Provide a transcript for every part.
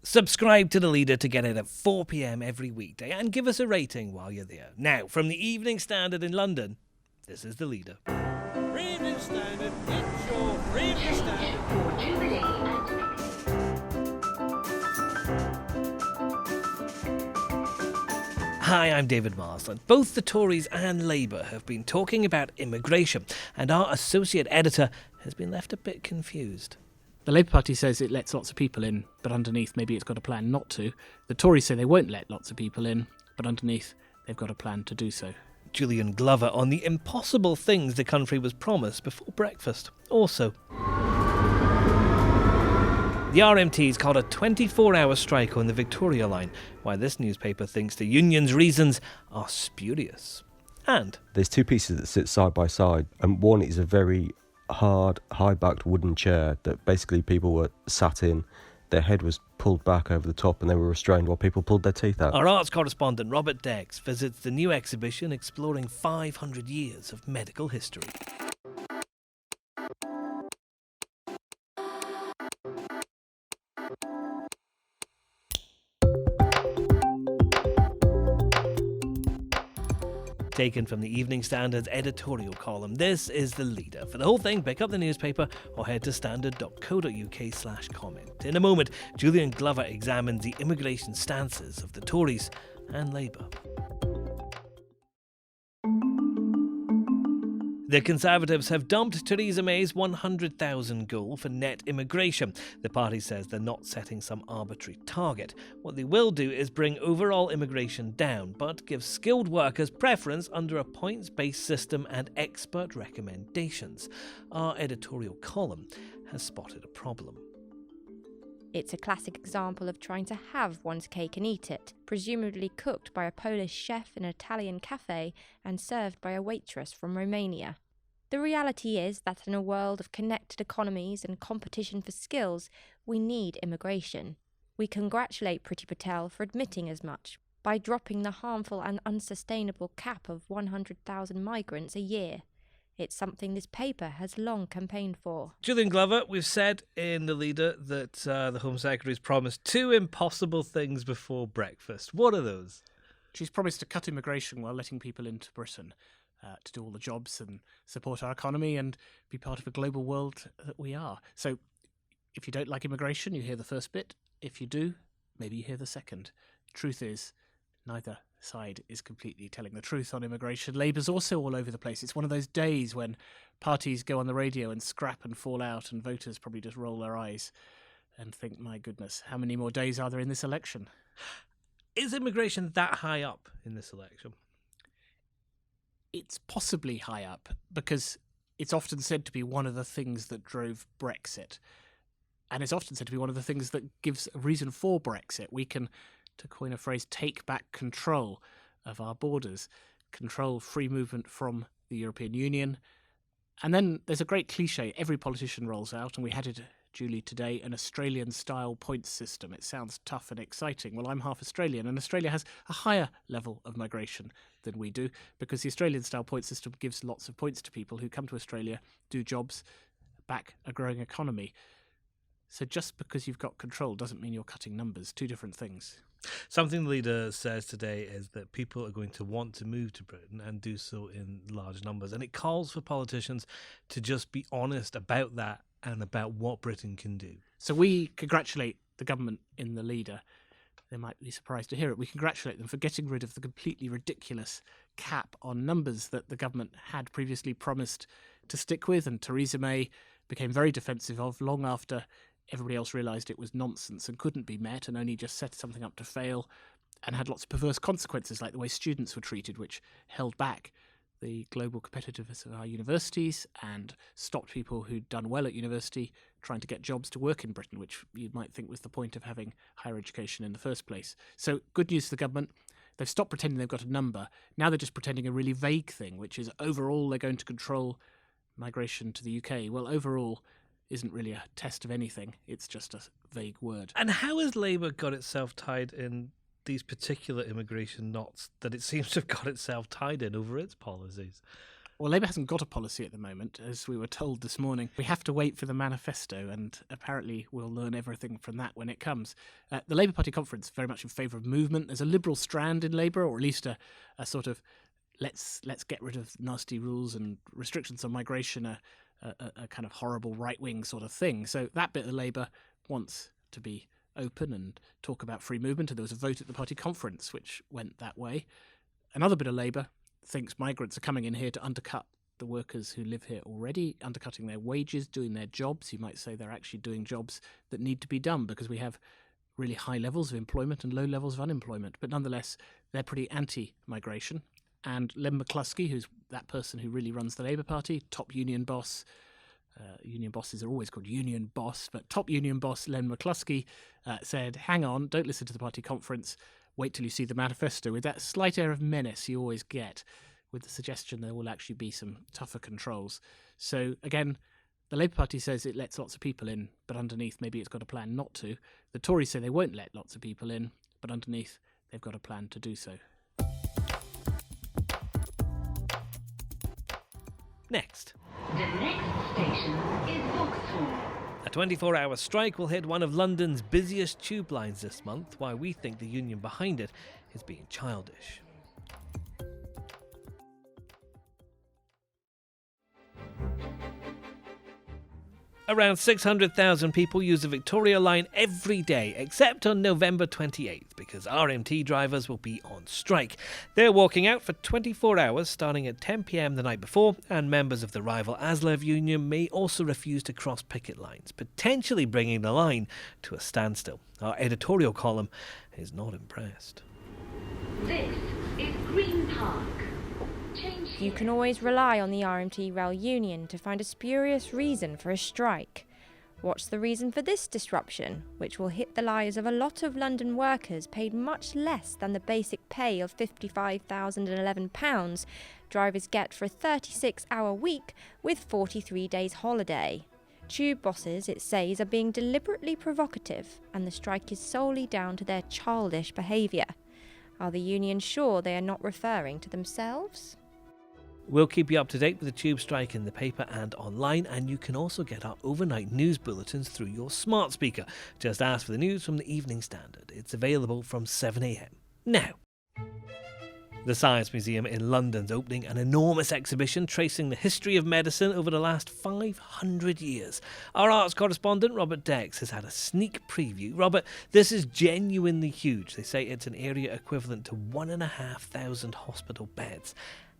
Subscribe to The Leader to get it at 4 p.m. every weekday and give us a rating while you're there. Now, from the Evening Standard in London, this is The Leader. Evening Standard, it's your Evening Standard. Hi, I'm David Marsland. Both the Tories and Labour have been talking about immigration, and our associate editor has been left a bit confused. The Labour Party says it lets lots of people in, but underneath maybe it's got a plan not to. The Tories say they won't let lots of people in, but underneath they've got a plan to do so. Julian Glover on the impossible things the country was promised before breakfast. Also, the RMT's called a 24-hour strike on the Victoria line, while this newspaper thinks the union's reasons are spurious. And there's two pieces that sit side by side, and one is a very hard, high-backed wooden chair that basically people were sat in. Their head was pulled back over the top and they were restrained while people pulled their teeth out. Our arts correspondent Robert Dex visits the new exhibition exploring 500 years of medical history. Taken from the Evening Standard's editorial column, this is The Leader. For the whole thing, pick up the newspaper or head to standard.co.uk/comment. In a moment, Julian Glover examines the immigration stances of the Tories and Labour. The Conservatives have dumped Theresa May's 100,000 goal for net immigration. The party says they're not setting some arbitrary target. What they will do is bring overall immigration down, but give skilled workers preference under a points-based system and expert recommendations. Our editorial column has spotted a problem. It's a classic example of trying to have one's cake and eat it, presumably cooked by a Polish chef in an Italian cafe and served by a waitress from Romania. The reality is that in a world of connected economies and competition for skills, we need immigration. We congratulate Priti Patel for admitting as much by dropping the harmful and unsustainable cap of 100,000 migrants a year. It's something this paper has long campaigned for. Julian Glover, we've said in The Leader that the Home Secretary's promised two impossible things before breakfast. What are those? She's promised to cut immigration while letting people into Britain to do all the jobs and support our economy and be part of a global world that we are. So if you don't like immigration, you hear the first bit. If you do, maybe you hear the second. Truth is, neither side is completely telling the truth on immigration. Labour's also all over the place. It's one of those days when parties go on the radio and scrap and fall out, and voters probably just roll their eyes and think, my goodness, how many more days are there in this election? Is immigration that high up in this election? It's possibly high up because it's often said to be one of the things that drove Brexit. And it's often said to be one of the things that gives a reason for Brexit. We can, to coin a phrase, take back control of our borders, control free movement from the European Union. And then there's a great cliche every politician rolls out, and we had it, Julie, today, an Australian-style points system. It sounds tough and exciting. Well, I'm half Australian, and Australia has a higher level of migration than we do because the Australian-style point system gives lots of points to people who come to Australia, do jobs, back a growing economy. So just because you've got control doesn't mean you're cutting numbers. Two different things. Something the leader says today is that people are going to want to move to Britain and do so in large numbers. And it calls for politicians to just be honest about that and about what Britain can do. So we congratulate the government in The Leader. They might be surprised to hear it. We congratulate them for getting rid of the completely ridiculous cap on numbers that the government had previously promised to stick with, and Theresa May became very defensive of long after everybody else realised it was nonsense and couldn't be met and only just set something up to fail and had lots of perverse consequences, like the way students were treated, which held back the global competitiveness of our universities and stopped people who'd done well at university trying to get jobs to work in Britain, which you might think was the point of having higher education in the first place. So good news to the government. They've stopped pretending they've got a number. Now they're just pretending a really vague thing, which is overall they're going to control migration to the UK. Well, overall isn't really a test of anything. It's just a vague word. And how has Labour got itself tied in these particular immigration knots that it seems to have got itself tied in over its policies? Well, Labour hasn't got a policy at the moment, as we were told this morning. We have to wait for the manifesto, and apparently we'll learn everything from that when it comes. The Labour Party conference is very much in favour of movement. There's a liberal strand in Labour, or at least a sort of let's get rid of nasty rules and restrictions on migration, a kind of horrible right-wing sort of thing. So that bit of Labour wants to be open and talk about free movement, and there was a vote at the party conference which went that way. Another bit of Labour thinks migrants are coming in here to undercut the workers who live here already, undercutting their wages, doing their jobs. You might say they're actually doing jobs that need to be done because we have really high levels of employment and low levels of unemployment. But nonetheless, they're pretty anti-migration. And Len McCluskey, who's that person who really runs the Labour Party, top union boss, union bosses are always called union boss, but top union boss Len McCluskey said, hang on, don't listen to the party conference, wait till you see the manifesto, with that slight air of menace you always get, with the suggestion there will actually be some tougher controls. So again, the Labour Party says it lets lots of people in, but underneath maybe it's got a plan not to. The Tories say they won't let lots of people in, but underneath they've got a plan to do so. Next. The next station is Vauxhall. A 24-hour strike will hit one of London's busiest tube lines this month, while we think the union behind it is being childish. Around 600,000 people use the Victoria line every day, except on November 28th, because RMT drivers will be on strike. They're walking out for 24 hours, starting at 10 p.m. the night before, and members of the rival ASLEV union may also refuse to cross picket lines, potentially bringing the line to a standstill. Our editorial column is not impressed. This is Green Park. You can always rely on the RMT rail union to find a spurious reason for a strike. What's the reason for this disruption, which will hit the lives of a lot of London workers paid much less than the basic pay of £55,011 drivers get for a 36-hour week with 43 days holiday? Tube bosses, it says, are being deliberately provocative, and the strike is solely down to their childish behaviour. Are the unions sure they are not referring to themselves? We'll keep you up to date with the tube strike in the paper and online, and you can also get our overnight news bulletins through your smart speaker. Just ask for the news from the Evening Standard. It's available from 7 a.m. Now, the Science Museum in London's opening an enormous exhibition tracing the history of medicine over the last 500 years. Our arts correspondent, Robert Dex, has had a sneak preview. Robert, this is genuinely huge. They say it's an area equivalent to 1,500 hospital beds.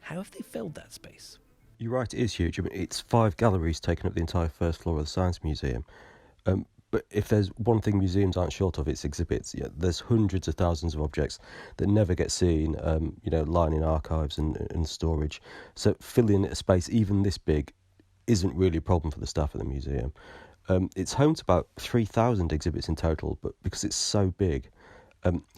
How have they filled that space? You're right, it is huge. I mean, it's 5 galleries taking up the entire first floor of the Science Museum. But if there's one thing museums aren't short of, it's exhibits. Yeah, there's hundreds of thousands of objects that never get seen, lying in archives and storage. So filling a space even this big isn't really a problem for the staff at the museum. It's home to about 3,000 exhibits in total, but because it's so big,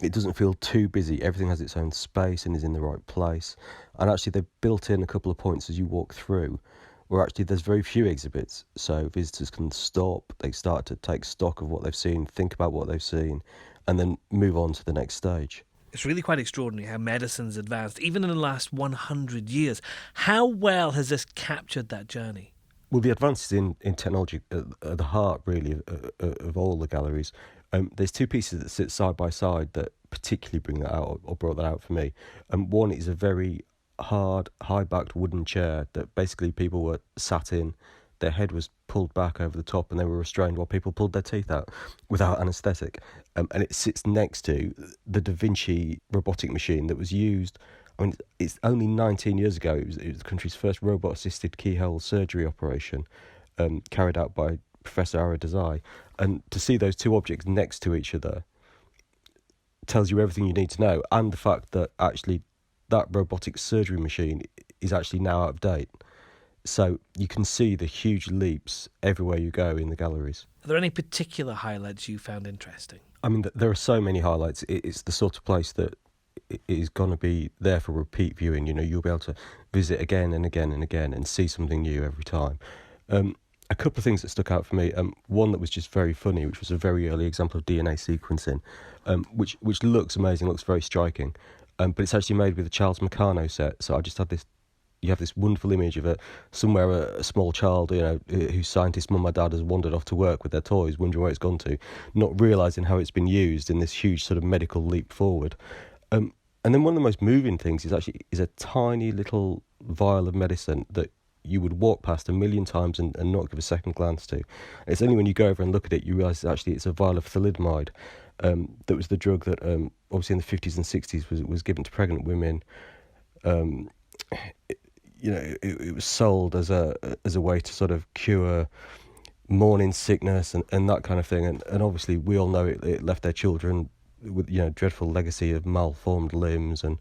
it doesn't feel too busy. Everything has its own space and is in the right place. And actually, they've built in a couple of points as you walk through, where actually there's very few exhibits. So visitors can stop, they start to take stock of what they've seen, think about what they've seen, and then move on to the next stage. It's really quite extraordinary how medicine's advanced, even in the last 100 years. How well has this captured that journey? Well, the advances in technology are the heart, really, of all the galleries. There's 2 pieces that sit side by side that particularly bring that out, or brought that out for me. One is a very hard, high-backed wooden chair that basically people were sat in. Their head was pulled back over the top and they were restrained while people pulled their teeth out without anaesthetic. And it sits next to the Da Vinci robotic machine that was used. I mean, it's only 19 years ago. It was the country's first robot-assisted keyhole surgery operation, carried out by Professor Ara Desai. And to see those 2 objects next to each other tells you everything you need to know, and the fact that actually that robotic surgery machine is actually now out of date. So you can see the huge leaps everywhere you go in the galleries. Are there any particular highlights you found interesting? I mean, there are so many highlights. It's the sort of place that is going to be there for repeat viewing. You'll be able to visit again and again and again and see something new every time. A couple of things that stuck out for me. One that was just very funny, which was a very early example of DNA sequencing, which looks amazing, looks very striking. But it's actually made with a Charles Meccano set. So I just had this you have this wonderful image of somewhere a small child, whose scientist mum or dad has wandered off to work with their toys, wondering where it's gone to, not realising how it's been used in this huge sort of medical leap forward. And then one of the most moving things is a tiny little vial of medicine that you would walk past a million times and not give a second glance to. It's only when you go over and look at it you realise it's a vial of thalidomide. That was the drug that obviously in the 50s and 60s was given to pregnant women. It was sold as a way to sort of cure morning sickness and that kind of thing. And obviously we all know it left their children with dreadful legacy of malformed limbs, and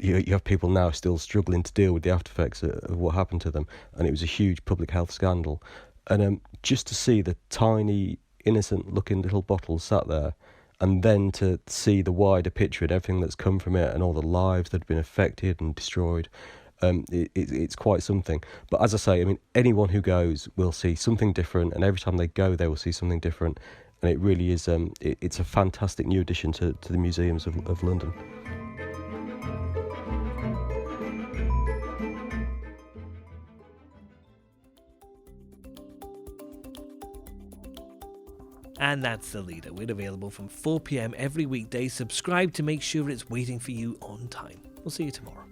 you have people now still struggling to deal with the after effects of what happened to them. And it was a huge public health scandal. And just to see the tiny, innocent looking little bottle sat there, and then to see the wider picture and everything that's come from it and all the lives that have been affected and destroyed, it's quite something. But as I say, I mean, anyone who goes will see something different, and every time they go they will see something different. And it really is, it's a fantastic new addition to the museums of London. And that's The Leader. We're available from 4 p.m. every weekday. Subscribe to make sure it's waiting for you on time. We'll see you tomorrow.